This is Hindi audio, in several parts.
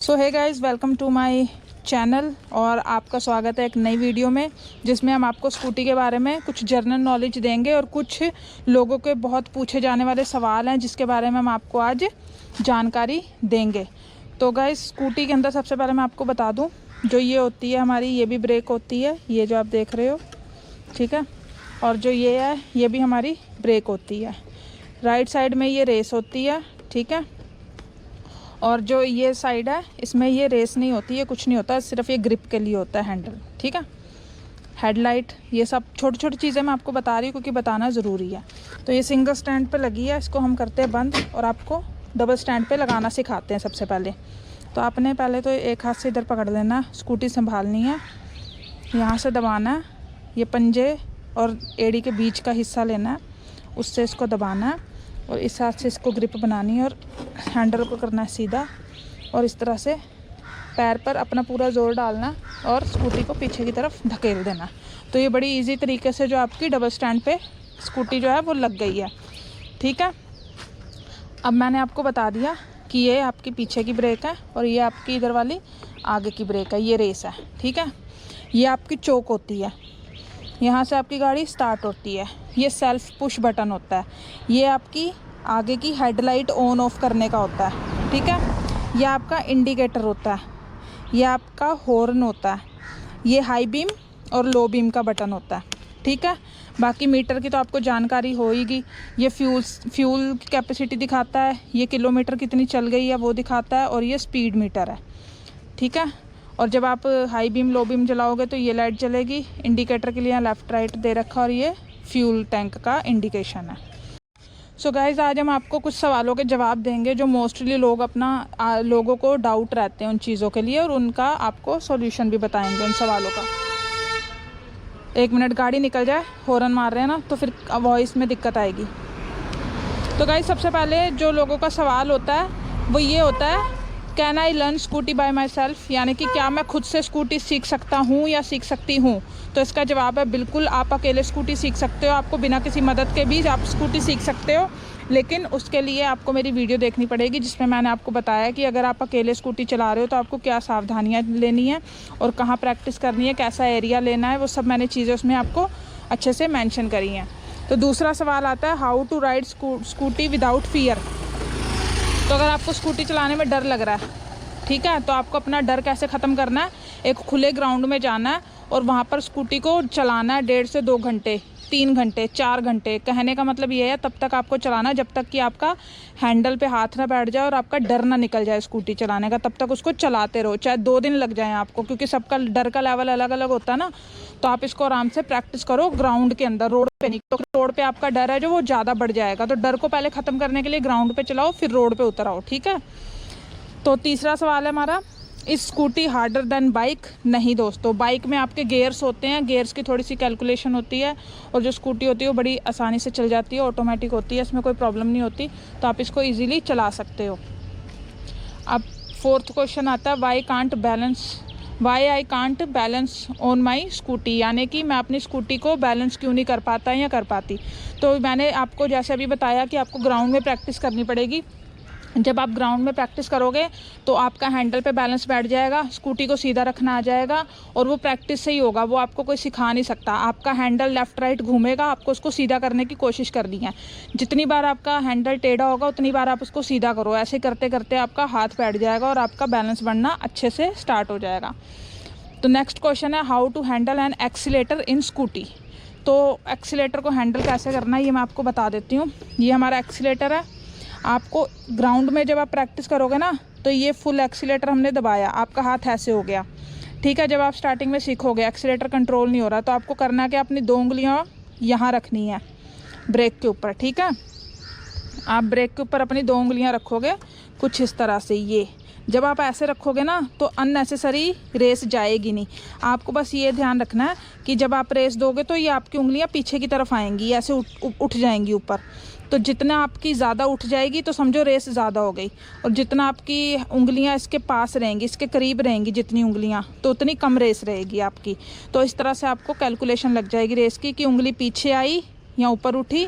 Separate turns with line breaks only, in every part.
So hey guys, welcome to my channel और आपका स्वागत है एक नई वीडियो में जिसमें हम आपको स्कूटी के बारे में कुछ जनरल नॉलेज देंगे और कुछ लोगों के बहुत पूछे जाने वाले सवाल हैं जिसके बारे में हम आपको आज जानकारी देंगे। तो गाइस, स्कूटी के अंदर सबसे पहले मैं आपको बता दूं, जो ये होती है हमारी, ये भी ब्रेक होती है, ये जो आप देख रहे हो, ठीक है। और जो ये है, ये भी हमारी ब्रेक होती है। राइट साइड में ये रेस होती है, ठीक है। और जो ये साइड है, इसमें ये रेस नहीं होती है, कुछ नहीं होता, सिर्फ ये ग्रिप के लिए होता है हैंडल, ठीक है। हेडलाइट, ये सब छोटी छोटी चीज़ें मैं आपको बता रही हूँ क्योंकि बताना ज़रूरी है। तो ये सिंगल स्टैंड पे लगी है, इसको हम करते हैं बंद और आपको डबल स्टैंड पे लगाना सिखाते हैं। सबसे पहले तो आपने पहले तो एक हाथ से इधर पकड़ लेना, स्कूटी संभालनी है, यहाँ से दबाना है, ये पंजे और एड़ी के बीच का हिस्सा लेना है, उससे इसको दबाना है और इस हाथ से इसको ग्रिप बनानी है और हैंडल को करना है सीधा और इस तरह से पैर पर अपना पूरा ज़ोर डालना और स्कूटी को पीछे की तरफ धकेल देना। तो ये बड़ी इजी तरीके से जो आपकी डबल स्टैंड पे स्कूटी जो है वो लग गई है, ठीक है। अब मैंने आपको बता दिया कि ये आपकी पीछे की ब्रेक है और ये आपकी इधर वाली आगे की ब्रेक है, ये रेस है, ठीक है। ये आपकी चोक होती है, यहाँ से आपकी गाड़ी स्टार्ट होती है। ये सेल्फ पुश बटन होता है, ये आपकी आगे की हेडलाइट ऑन ऑफ करने का होता है, ठीक है। ये आपका इंडिकेटर होता है, ये आपका हॉर्न होता है, ये हाई बीम और लो बीम का बटन होता है, ठीक है। बाकी मीटर की तो आपको जानकारी होगी। ये फ्यूल की कैपेसिटी दिखाता है, ये किलोमीटर कितनी चल गई है वो दिखाता है और ये स्पीड मीटर है, ठीक है। और जब आप हाई बीम लो बीम जलाओगे तो ये लाइट जलेगी। इंडिकेटर के लिए यहाँ लेफ़्ट राइट दे रखा और ये फ्यूल टैंक का इंडिकेशन है। सो गाइज़, आज हम आपको कुछ सवालों के जवाब देंगे जो मोस्टली लोगों को डाउट रहते हैं उन चीज़ों के लिए, और उनका आपको सॉल्यूशन भी बताएंगे उन सवालों का। एक मिनट, गाड़ी निकल जाए, हॉर्न मार रहे हैं ना तो फिर वॉइस में दिक्कत आएगी। तो गाइज़, सबसे पहले जो लोगों का सवाल होता है वो ये होता है, can I learn scooty bye my self, यानी कि क्या मैं खुद से स्कूटी सीख सकता हूँ या सीख सकती हूँ। तो इसका जवाब है बिल्कुल, आप अकेले स्कूटी सीख सकते हो, आपको बिना किसी मदद के भी आप स्कूटी सीख सकते हो। लेकिन उसके लिए आपको मेरी वीडियो देखनी पड़ेगी जिसमें मैंने आपको बताया कि अगर आप अकेले स्कूटी चला रहे हो तो आपको क्या सावधानियाँ लेनी है और कहाँ प्रैक्टिस करनी है, कैसा एरिया लेना है, वो सब मैंने चीज़ें उसमें आपको अच्छे से मैंशन करी हैं। तो दूसरा सवाल आता है, how to ride scooty without fear. तो अगर आपको स्कूटी चलाने में डर लग रहा है, ठीक है, तो आपको अपना डर कैसे ख़त्म करना है, एक खुले ग्राउंड में जाना है और वहाँ पर स्कूटी को चलाना है 1.5 से 2 घंटे, 3 घंटे, 4 घंटे। कहने का मतलब ये है, तब तक आपको चलाना जब तक कि आपका हैंडल पे हाथ ना बैठ जाए और आपका डर ना निकल जाए स्कूटी चलाने का, तब तक उसको चलाते रहो, चाहे 2 दिन लग जाएँ आपको, क्योंकि सबका डर का लेवल अलग अलग होता है ना। तो आप इसको आराम से प्रैक्टिस करो ग्राउंड के अंदर, रोड पे नहीं। तो रोड पे आपका डर है जो वो ज़्यादा बढ़ जाएगा, तो डर को पहले ख़त्म करने के लिए ग्राउंड पे चलाओ, फिर रोड पे उतर आओ, ठीक है। तो तीसरा सवाल है हमारा, इस स्कूटी हार्डर देन बाइक। नहीं दोस्तों, बाइक में आपके गियर्स होते हैं, गियर्स की थोड़ी सी कैलकुलेशन होती है, और जो स्कूटी होती है वो बड़ी आसानी से चल जाती है, ऑटोमेटिक होती है, इसमें कोई प्रॉब्लम नहीं होती, तो आप इसको इजीली चला सकते हो। अब फोर्थ क्वेश्चन आता है, why I can't balance on my scooty, यानी कि मैं अपनी स्कूटी को बैलेंस क्यों नहीं कर पाता या कर पाती। तो मैंने आपको जैसे अभी बताया कि आपको ग्राउंड में प्रैक्टिस करनी पड़ेगी। जब आप ग्राउंड में प्रैक्टिस करोगे तो आपका हैंडल पे बैलेंस बैठ जाएगा, स्कूटी को सीधा रखना आ जाएगा, और वो प्रैक्टिस से ही होगा, वो आपको कोई सिखा नहीं सकता। आपका हैंडल लेफ़्ट राइट घूमेगा, आपको उसको सीधा करने की कोशिश करनी है। जितनी बार आपका हैंडल टेढ़ा होगा उतनी बार आप उसको सीधा करो, ऐसे करते करते आपका हाथ बैठ जाएगा और आपका बैलेंस बनना अच्छे से स्टार्ट हो जाएगा। तो नेक्स्ट क्वेश्चन है, how to handle an accelerator in scooty. तो एक्सीलेटर को हैंडल कैसे करना है ये मैं आपको बता देती हूँ। ये हमारा एक्सीलेटर है। आपको ग्राउंड में जब आप प्रैक्टिस करोगे ना तो ये फुल एक्सीलेटर हमने दबाया, आपका हाथ ऐसे हो गया, ठीक है। जब आप स्टार्टिंग में सीखोगे, एक्सीलेटर कंट्रोल नहीं हो रहा, तो आपको करना है कि अपनी 2 उंगलियां यहाँ रखनी है ब्रेक के ऊपर, ठीक है। आप ब्रेक के ऊपर अपनी 2 उंगलियां रखोगे कुछ इस तरह से। ये जब आप ऐसे रखोगे ना तो अननेसेसरी रेस जाएगी नहीं। आपको बस ये ध्यान रखना है कि जब आप रेस दोगे तो ये आपकी उंगलियां पीछे की तरफ आएंगी, ऐसे उठ जाएंगी ऊपर। तो जितना आपकी ज़्यादा उठ जाएगी तो समझो रेस ज़्यादा हो गई, और जितना आपकी उंगलियां इसके पास रहेंगी, इसके करीब रहेंगी जितनी उंगलियां, तो उतनी कम रेस रहेगी आपकी। तो इस तरह से आपको कैलकुलेशन लग जाएगी रेस की कि उंगली पीछे आई या ऊपर उठी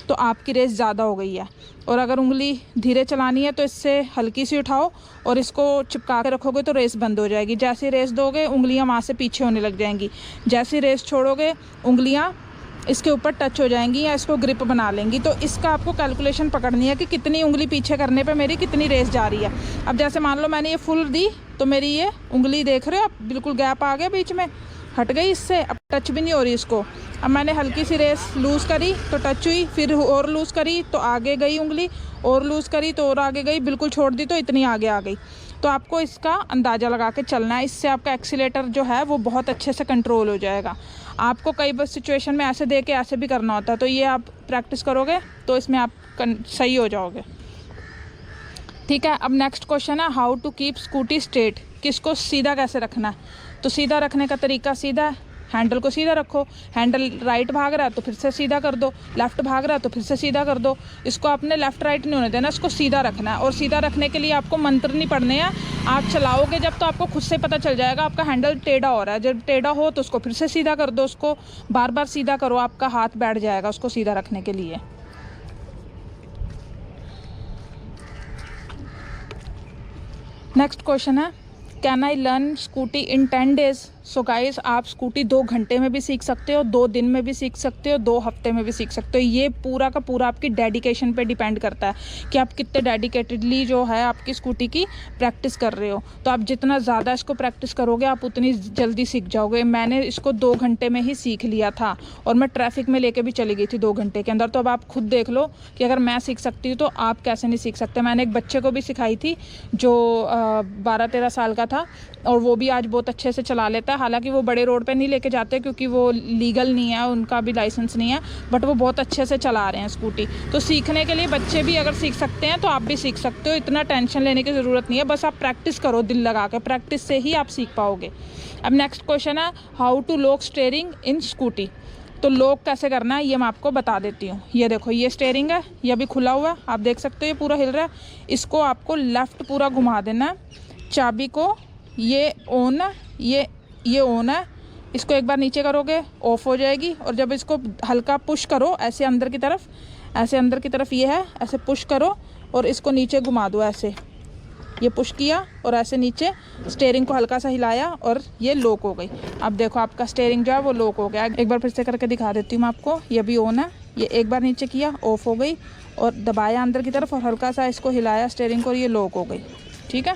तो आपकी रेस ज़्यादा हो गई है। और अगर उंगली धीरे चलानी है तो इससे हल्की सी उठाओ और इसको चिपका के रखोगे तो रेस बंद हो जाएगी। जैसे रेस दोगे उंगलियां वहाँ से पीछे होने लग जाएंगी। जैसे रेस छोड़ोगे उंगलियां इसके ऊपर टच हो जाएंगी या इसको ग्रिप बना लेंगी। तो इसका आपको कैलकुलेशन पकड़नी है कि कितनी उंगली पीछे करने पे मेरी कितनी रेस जा रही है। अब जैसे मान लो मैंने ये फुल दी तो मेरी ये उंगली देख रहे हो आप, बिल्कुल गैप आ गया बीच में, हट गई इससे, अब टच भी नहीं हो रही इसको। अब मैंने हल्की सी रेस लूज़ करी तो टच हुई, फिर और लूज़ करी तो आगे गई उंगली, और लूज़ करी तो और आगे गई, बिल्कुल छोड़ दी तो इतनी आगे आ गई। तो आपको इसका अंदाज़ा लगा के चलना है। इससे आपका एक्सीलेटर जो है वो बहुत अच्छे से कंट्रोल हो जाएगा। आपको कई बार सिचुएशन में ऐसे दे के ऐसे भी करना होता है, तो ये आप प्रैक्टिस करोगे तो इसमें आप सही हो जाओगे। ठीक है, अब नेक्स्ट क्वेश्चन है how to keep scooty straight, कि इसको सीधा कैसे रखना है। तो सीधा रखने का तरीका सीधा है, हैंडल को सीधा रखो। हैंडल राइट भाग रहा है तो फिर से सीधा कर दो, लेफ़्ट भाग रहा है तो फिर से सीधा कर दो। इसको आपने लेफ़्ट राइट नहीं होने देना, इसको सीधा रखना है। और सीधा रखने के लिए आपको मंत्र नहीं पढ़ने हैं, आप चलाओगे जब तो आपको खुद से पता चल जाएगा आपका हैंडल टेढ़ा हो रहा है। जब टेढ़ा हो तो उसको फिर से सीधा कर दो, उसको बार बार सीधा करो, आपका हाथ बैठ जाएगा उसको सीधा रखने के लिए। नेक्स्ट क्वेश्चन है can I learn scooty in 10 days। So guys, आप स्कूटी 2 घंटे में भी सीख सकते हो, 2 दिन में भी सीख सकते हो, 2 हफ्ते में भी सीख सकते हो। ये पूरा का पूरा आपकी डेडिकेशन पे डिपेंड करता है कि आप कितने डेडिकेटेडली जो है आपकी स्कूटी की प्रैक्टिस कर रहे हो। तो आप जितना ज़्यादा इसको प्रैक्टिस करोगे आप उतनी जल्दी सीख जाओगे। मैंने इसको 2 घंटे में ही सीख लिया था और मैं ट्रैफिक में लेके भी चली गई थी 2 घंटे के अंदर। तो अब आप खुद देख लो कि अगर मैं सीख सकती हूँ तो आप कैसे नहीं सीख सकते। मैंने एक बच्चे को भी सिखाई थी जो 12-13 साल का था और वो भी आज बहुत अच्छे से चला लेता है। हालांकि वो बड़े रोड पे नहीं लेके जाते क्योंकि वो लीगल नहीं है, उनका भी लाइसेंस नहीं है, बट वो बहुत अच्छे से चला रहे हैं स्कूटी। तो सीखने के लिए बच्चे भी अगर सीख सकते हैं तो आप भी सीख सकते हो, इतना टेंशन लेने की ज़रूरत नहीं है। बस आप प्रैक्टिस करो, दिल लगा के, प्रैक्टिस से ही आप सीख पाओगे। अब नेक्स्ट क्वेश्चन है how to lock steering in scooty. तो लॉक कैसे करना है ये मैं आपको बता देती हूँ। ये देखो, ये स्टीयरिंग है, ये अभी खुला हुआ है, आप देख सकते हो ये पूरा हिल रहा है। इसको आपको लेफ़्ट पूरा घुमा देना है, चाबी को, ये ऑन है, ये ऑन है। इसको एक बार नीचे करोगे ऑफ हो जाएगी। और जब इसको हल्का पुश करो ऐसे अंदर की तरफ, ऐसे अंदर की तरफ ये है, ऐसे पुश करो और इसको नीचे घुमा दो ऐसे। ये पुश किया और ऐसे नीचे स्टीयरिंग को हल्का सा हिलाया और ये लॉक हो गई। अब देखो आपका स्टीयरिंग जो है वो लॉक हो गया। एक बार फिर से करके दिखा देती हूँ मैं आपको। ये भी ऑन है, ये एक बार नीचे किया ऑफ हो गई और दबाया अंदर की तरफ और हल्का सा इसको हिलाया स्टीयरिंग को और ये लॉक हो गई। ठीक है,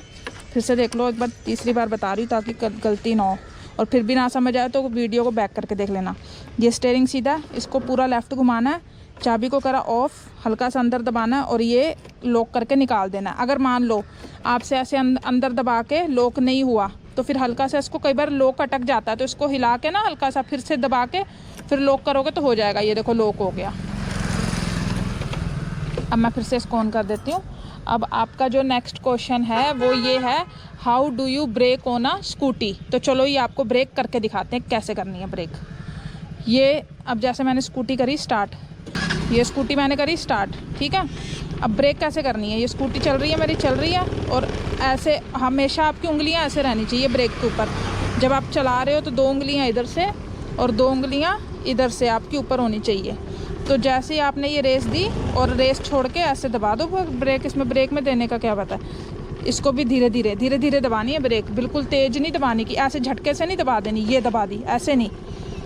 फिर से देख लो एक बार, तीसरी बार बता रही हूँ ताकि गलती ना हो। और फिर भी ना समझ आए तो वीडियो को बैक करके देख लेना। ये स्टीयरिंग सीधा, इसको पूरा लेफ़्ट घुमाना है, चाबी को करा ऑफ, हल्का सा अंदर दबाना है और ये लॉक करके निकाल देना है। अगर मान लो आपसे ऐसे अंदर दबा के लॉक नहीं हुआ तो फिर हल्का सा इसको, कई बार लॉक अटक जाता है तो इसको हिला के ना हल्का सा फिर से दबा के फिर लॉक करोगे तो हो जाएगा। ये देखो लॉक हो गया। अब मैं फिर से इसको ऑन कर देती हूँ। अब आपका जो नेक्स्ट क्वेश्चन है वो ये है how do you brake on a scooty. तो चलो ये आपको ब्रेक करके दिखाते हैं कैसे करनी है ब्रेक। ये अब जैसे मैंने स्कूटी करी स्टार्ट, ये स्कूटी मैंने करी स्टार्ट, ठीक है। अब ब्रेक कैसे करनी है, ये स्कूटी चल रही है मेरी, चल रही है और ऐसे हमेशा आपकी उंगलियां ऐसे रहनी चाहिए ब्रेक के ऊपर। जब आप चला रहे हो तो 2 उंगलियां इधर से और 2 उंगलियां इधर से आपकी ऊपर होनी चाहिए। तो जैसे ही आपने ये रेस दी और रेस छोड़ के ऐसे दबा दो ब्रेक। इसमें ब्रेक में देने का क्या पता है, इसको भी धीरे धीरे दबानी है ब्रेक, बिल्कुल तेज़ नहीं दबानी की, ऐसे झटके से नहीं दबा देनी। ये दबा दी, ऐसे नहीं।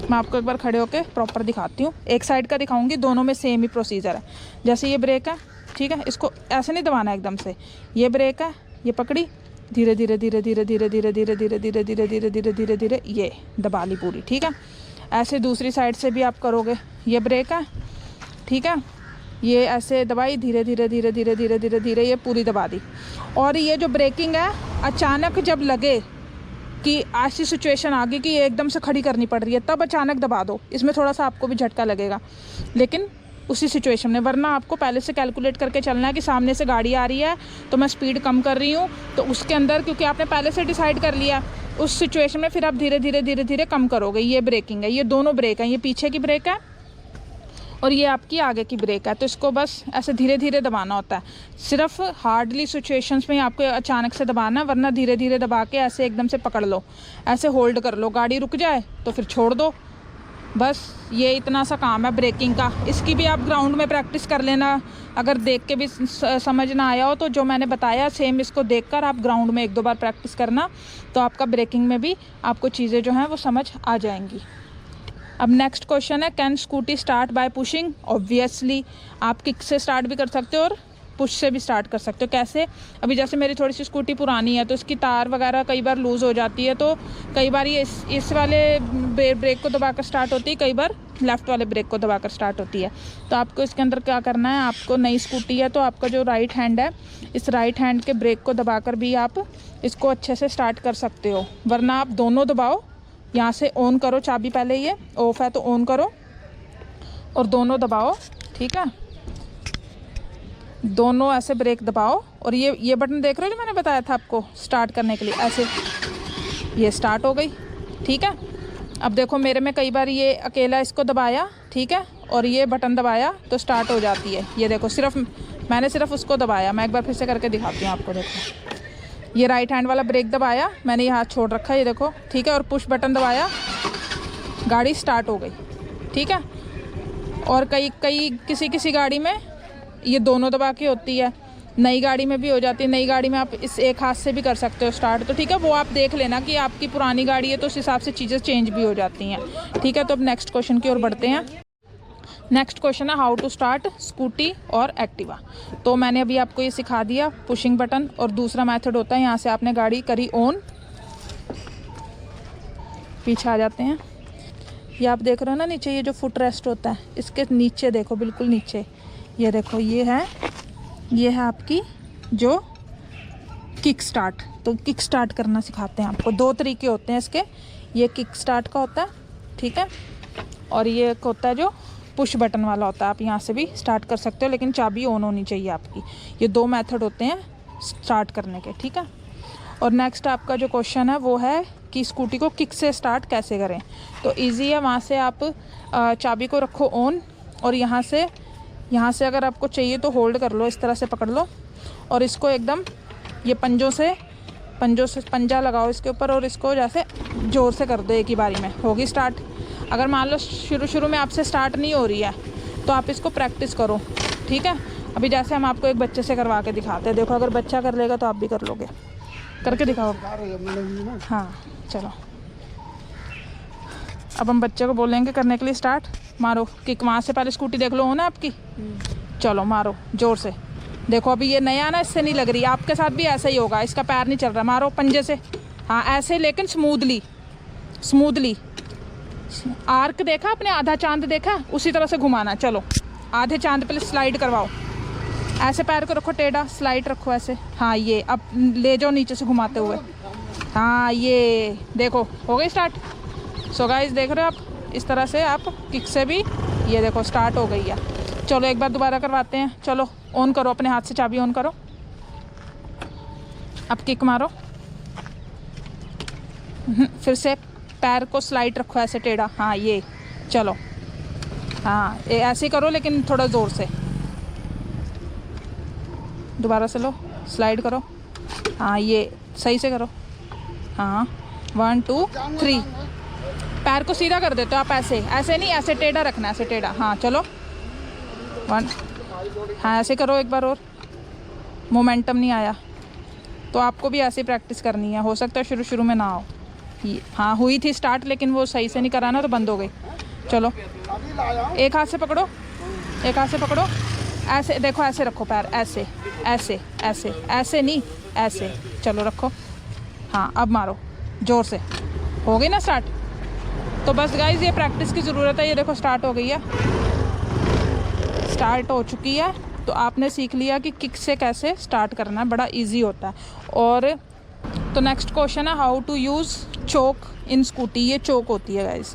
मैं आपको एक बार खड़े होकर प्रॉपर दिखाती हूँ, एक साइड का दिखाऊंगी, दोनों में सेम ही प्रोसीजर है। जैसे ये ब्रेक है, ठीक है, इसको ऐसे नहीं दबाना एकदम से। ये ब्रेक है, ये पकड़ी, धीरे धीरे धीरे धीरे धीरे धीरे धीरे धीरे धीरे धीरे धीरे धीरे धीरे धीरे ये दबा ली पूरी, ठीक है। ऐसे दूसरी साइड से भी आप करोगे। ये ब्रेक है, ठीक है, ये ऐसे दबाई, धीरे धीरे धीरे धीरे धीरे धीरे धीरे ये पूरी दबा दी। और ये जो ब्रेकिंग है, अचानक जब लगे कि ऐसी सिचुएशन आ गई कि ये एकदम से खड़ी करनी पड़ रही है, तब अचानक दबा दो। इसमें थोड़ा सा आपको भी झटका लगेगा, लेकिन उसी सिचुएशन में, वरना आपको पहले से कैलकुलेट करके चलना है कि सामने से गाड़ी आ रही है तो मैं स्पीड कम कर रही हूँ, तो उसके अंदर क्योंकि आपने पहले से डिसाइड कर लिया उस सिचुएशन में, फिर आप धीरे धीरे धीरे धीरे कम करोगे। ये ब्रेकिंग है, ये दोनों ब्रेक हैं, ये पीछे की ब्रेक है और ये आपकी आगे की ब्रेक है। तो इसको बस ऐसे धीरे धीरे दबाना होता है। सिर्फ हार्डली सिचुएशंस में आपको अचानक से दबाना, वरना धीरे धीरे दबा के ऐसे एकदम से पकड़ लो, ऐसे होल्ड कर लो, गाड़ी रुक जाए तो फिर छोड़ दो, बस ये इतना सा काम है ब्रेकिंग का। इसकी भी आप ग्राउंड में प्रैक्टिस कर लेना। अगर देख के भी समझ ना आया हो तो जो मैंने बताया सेम इसको देखकर आप ग्राउंड में 1-2 बार प्रैक्टिस करना, तो आपका ब्रेकिंग में भी आपको चीज़ें जो हैं वो समझ आ जाएंगी। अब नेक्स्ट क्वेश्चन है, can scooty start by pushing? Obviously आप किक से स्टार्ट भी कर सकते हो और पुश से भी स्टार्ट कर सकते हो। कैसे? अभी जैसे मेरी थोड़ी सी स्कूटी पुरानी है तो इसकी तार वगैरह कई बार लूज़ हो जाती है, तो कई बार ये इस वाले ब्रेक को दबाकर स्टार्ट होती है, कई बार लेफ़्ट वाले ब्रेक को दबाकर स्टार्ट होती है। तो आपको इसके अंदर क्या करना है, आपको नई स्कूटी है तो आपका जो राइट हैंड है, इस राइट हैंड के ब्रेक को दबाकर भी आप इसको अच्छे से स्टार्ट कर सकते हो। वरना आप दोनों दबाओ, यहाँ से ऑन करो चाबी, पहले ये ऑफ है तो ऑन करो और दोनों दबाओ, ठीक है। दोनों ऐसे ब्रेक दबाओ और ये बटन देख रहे हो जो मैंने बताया था आपको स्टार्ट करने के लिए, ऐसे ये स्टार्ट हो गई, ठीक है। अब देखो मेरे में कई बार ये अकेला इसको दबाया, ठीक है, और ये बटन दबाया तो स्टार्ट हो जाती है। ये देखो मैंने सिर्फ उसको दबाया। मैं एक बार फिर से करके दिखाती हूँ आपको। देखो ये राइट हैंड वाला ब्रेक दबाया, मैंने ये हाथ छोड़ रखा है, ये देखो, ठीक है, और पुश बटन दबाया, गाड़ी स्टार्ट हो गई, ठीक है। और किसी गाड़ी में ये दोनों दबा के होती है, नई गाड़ी में भी हो जाती है। नई गाड़ी में आप इस एक हाथ से भी कर सकते हो स्टार्ट, तो ठीक है, वो आप देख लेना कि आपकी पुरानी गाड़ी है तो उस हिसाब से चीज़ें चेंज भी हो जाती हैं, ठीक है। तो अब नेक्स्ट क्वेश्चन की ओर बढ़ते हैं। नेक्स्ट क्वेश्चन है हाउ टू स्टार्ट स्कूटी और एक्टिवा। तो मैंने अभी आपको ये सिखा दिया पुशिंग बटन, और दूसरा मेथड होता है यहाँ से आपने गाड़ी करी ऑन, पीछे आ जाते हैं। ये आप देख रहे हो ना नीचे ये जो फुट रेस्ट होता है, इसके नीचे देखो, बिल्कुल नीचे, ये देखो ये है आपकी जो किक स्टार्ट। तो किक स्टार्ट करना सिखाते हैं आपको। 2 तरीके होते हैं इसके, ये किक स्टार्ट का होता है, ठीक है, और ये एक होता है जो पुश बटन वाला होता है। आप यहाँ से भी स्टार्ट कर सकते हो, लेकिन चाबी ऑन होनी चाहिए आपकी। ये 2 मेथड होते हैं स्टार्ट करने के, ठीक है। और नेक्स्ट आपका जो क्वेश्चन है वो है कि स्कूटी को किक से स्टार्ट कैसे करें। तो इजी है, वहाँ से आप चाबी को रखो ऑन, और यहाँ से अगर आपको चाहिए तो होल्ड कर लो, इस तरह से पकड़ लो, और इसको एकदम ये पंजों से पंजा लगाओ इसके ऊपर, और इसको जैसे ज़ोर से कर दो, एक ही बारी में होगी स्टार्ट। अगर मान लो शुरू में आपसे स्टार्ट नहीं हो रही है तो आप इसको प्रैक्टिस करो, ठीक है। अभी जैसे हम आपको एक बच्चे से करवा के दिखाते हैं, देखो अगर बच्चा कर लेगा तो आप भी कर लोगे। करके दिखाओ। हाँ चलो, अब हम बच्चे को बोलेंगे करने के लिए स्टार्ट। मारो किक, वहाँ से पहले स्कूटी देख लो हो ना आपकी, चलो मारो ज़ोर से। देखो अभी ये नया ना, इससे नहीं लग रही, आपके साथ भी ऐसा ही होगा, इसका पैर नहीं चल रहा। मारो पंजे से, हाँ ऐसे, लेकिन स्मूथली। आर्क देखा अपने, आधा चांद देखा, उसी तरह से घुमाना। चलो आधे चांद पे स्लाइड करवाओ, ऐसे पैर को रखो टेढ़ा, स्लाइड रखो ऐसे, हाँ ये अब ले जाओ नीचे से घुमाते हुए, हाँ ये देखो हो गई स्टार्ट। सो गाइस देख रहे हो आप, इस तरह से आप किक से भी, ये देखो स्टार्ट हो गई है। चलो एक बार दोबारा करवाते हैं। चलो ऑन करो, अपने हाथ से चाबी ऑन करो, अब किक मारो, फिर से पैर को स्लाइड रखो ऐसे टेढ़ा, हाँ ये, चलो हाँ ऐसे ही करो, लेकिन थोड़ा ज़ोर से। दोबारा से लो, स्लाइड करो, हाँ ये सही से करो, हाँ 1 2 3। पैर को सीधा कर देते हो आप, ऐसे नहीं, ऐसे टेढ़ा रखना, ऐसे टेढ़ा, हाँ चलो 1, हाँ ऐसे करो एक बार और। मोमेंटम नहीं आया तो आपको भी ऐसे प्रैक्टिस करनी है। हो सकता है शुरू में ना हो, हाँ हुई थी स्टार्ट, लेकिन वो सही से नहीं करा ना तो बंद हो गई। चलो एक हाथ से पकड़ो, एक हाथ से पकड़ो, ऐसे देखो, ऐसे रखो पैर, ऐसे ऐसे ऐसे ऐसे नहीं, ऐसे, चलो रखो, हाँ अब मारो ज़ोर से। हो गई ना स्टार्ट। तो बस गाइज ये प्रैक्टिस की ज़रूरत है। ये देखो स्टार्ट हो गई है, स्टार्ट हो चुकी है। तो आपने सीख लिया कि किक से कैसे स्टार्ट करना है, बड़ा इजी होता है। और तो नेक्स्ट क्वेश्चन है how to use choke in scooty. ये चोक होती है गाइज।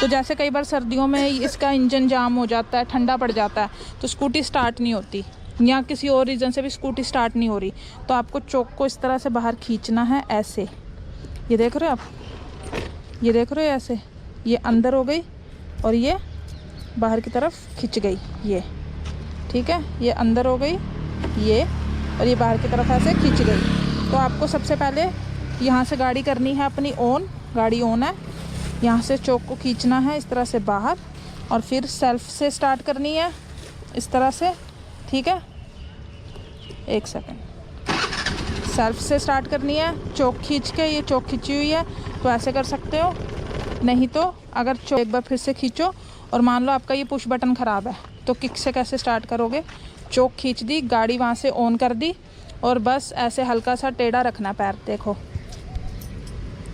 तो जैसे कई बार सर्दियों में इसका इंजन जाम हो जाता है, ठंडा पड़ जाता है, तो स्कूटी स्टार्ट नहीं होती, या किसी और रीज़न से भी स्कूटी स्टार्ट नहीं हो रही, तो आपको चोक को इस तरह से बाहर खींचना है, ऐसे। ये देख रहे हो आप, ये देख रहे हो ऐसे, ये अंदर हो गई और ये बाहर की तरफ खिंच गई, ये ठीक है, ये अंदर हो गई ये, और ये बाहर की तरफ ऐसे खिंच गई। तो आपको सबसे पहले यहाँ से गाड़ी करनी है अपनी ऑन, गाड़ी ऑन है, यहाँ से चोक को खींचना है इस तरह से बाहर, और फिर सेल्फ से स्टार्ट करनी है इस तरह से, ठीक है। एक सेकंड, सेल्फ से स्टार्ट करनी है, चोक खींच के, ये चोक खींची हुई है तो ऐसे कर सकते हो, नहीं तो अगर चोक एक बार फिर से खींचो और मान लो आपका ये पुश बटन ख़राब है तो किक से कैसे स्टार्ट करोगे, चोक खींच दी, गाड़ी वहाँ से ऑन कर दी और बस ऐसे हल्का सा टेढ़ा रखना पैर, देखो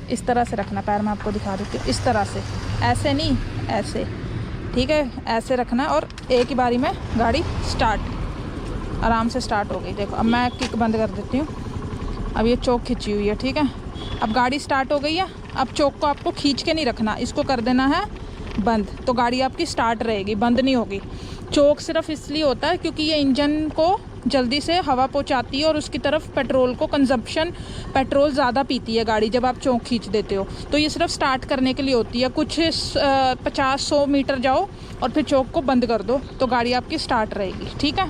इस तरह से रखना पैर, मैं आपको दिखा देती हूँ, इस तरह से, ऐसे नहीं ऐसे, ठीक है, ऐसे रखना और एक ही बारी में गाड़ी स्टार्ट, आराम से स्टार्ट हो गई। देखो अब मैं किक बंद कर देती हूँ, अब ये चोक खींची हुई है, ठीक है। अब गाड़ी स्टार्ट हो गई है, अब चोक को आपको खींच के नहीं रखना, इसको कर देना है बंद, तो गाड़ी आपकी स्टार्ट रहेगी, बंद नहीं होगी। चोक सिर्फ इसलिए होता है क्योंकि ये इंजन को जल्दी से हवा पहुंचाती है और उसकी तरफ पेट्रोल को कंजप्शन, पेट्रोल ज़्यादा पीती है गाड़ी जब आप चोक खींच देते हो, तो ये सिर्फ स्टार्ट करने के लिए होती है। कुछ 50-100 मीटर जाओ और फिर चोक को बंद कर दो तो गाड़ी आपकी स्टार्ट रहेगी, ठीक है।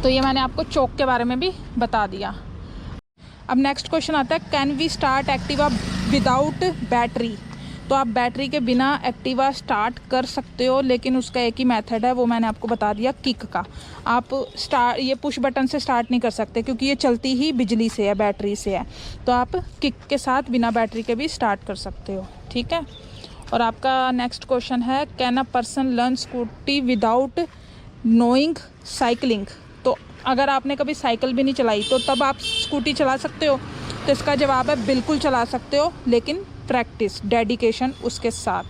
तो ये मैंने आपको चोक के बारे में भी बता दिया। अब नेक्स्ट क्वेश्चन आता है, can we start Activa without battery. तो आप बैटरी के बिना एक्टिवा स्टार्ट कर सकते हो, लेकिन उसका एक ही मेथड है, वो मैंने आपको बता दिया, किक का। आप ये पुश बटन से स्टार्ट नहीं कर सकते क्योंकि ये चलती ही बिजली से है, बैटरी से है, तो आप किक के साथ बिना बैटरी के भी स्टार्ट कर सकते हो, ठीक है। और आपका नेक्स्ट क्वेश्चन है, can a person learn scooty without knowing cycling. तो अगर आपने कभी साइकिल भी नहीं चलाई तो तब आप स्कूटी चला सकते हो, तो इसका जवाब है बिल्कुल चला सकते हो, लेकिन प्रैक्टिस, डेडिकेशन उसके साथ,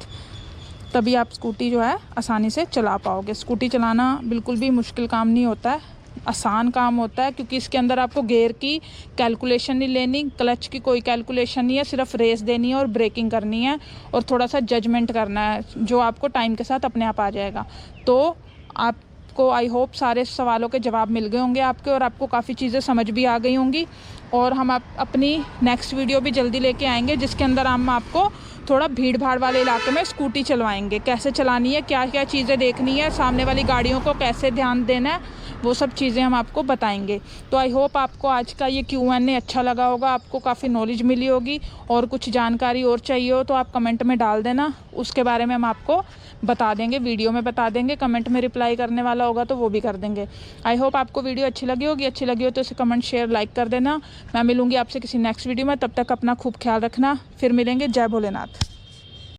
तभी आप स्कूटी जो है आसानी से चला पाओगे। स्कूटी चलाना बिल्कुल भी मुश्किल काम नहीं होता है, आसान काम होता है, क्योंकि इसके अंदर आपको गियर की कैलकुलेशन नहीं लेनी, क्लच की कोई कैलकुलेशन नहीं है, सिर्फ रेस देनी है और ब्रेकिंग करनी है और थोड़ा सा जजमेंट करना है, जो आपको टाइम के साथ अपने आप आ जाएगा। तो आपको आई होप सारे सवालों के जवाब मिल गए होंगे आपके, और आपको काफ़ी चीज़ें समझ भी आ गई होंगी। और हम अपनी नेक्स्ट वीडियो भी जल्दी लेके आएंगे, जिसके अंदर हम आपको थोड़ा भीड़ भाड़ वाले इलाके में स्कूटी चलवाएंगे, कैसे चलानी है, क्या क्या चीज़ें देखनी है, सामने वाली गाड़ियों को कैसे ध्यान देना है, वो सब चीज़ें हम आपको बताएंगे। तो आई होप आपको आज का ये Q&A अच्छा लगा होगा, आपको काफ़ी नॉलेज मिली होगी, और कुछ जानकारी और चाहिए हो तो आप कमेंट में डाल देना, उसके बारे में हम आपको बता देंगे, वीडियो में बता देंगे, कमेंट में रिप्लाई करने वाला होगा तो वो भी कर देंगे। आई होप आपको वीडियो अच्छी लगी होगी, अच्छी लगी हो तो इसे कमेंट शेयर लाइक कर देना। मैं मिलूँगी आपसे किसी नेक्स्ट वीडियो में, तब तक अपना खूब ख्याल रखना, फिर मिलेंगे। जय भोलेनाथ।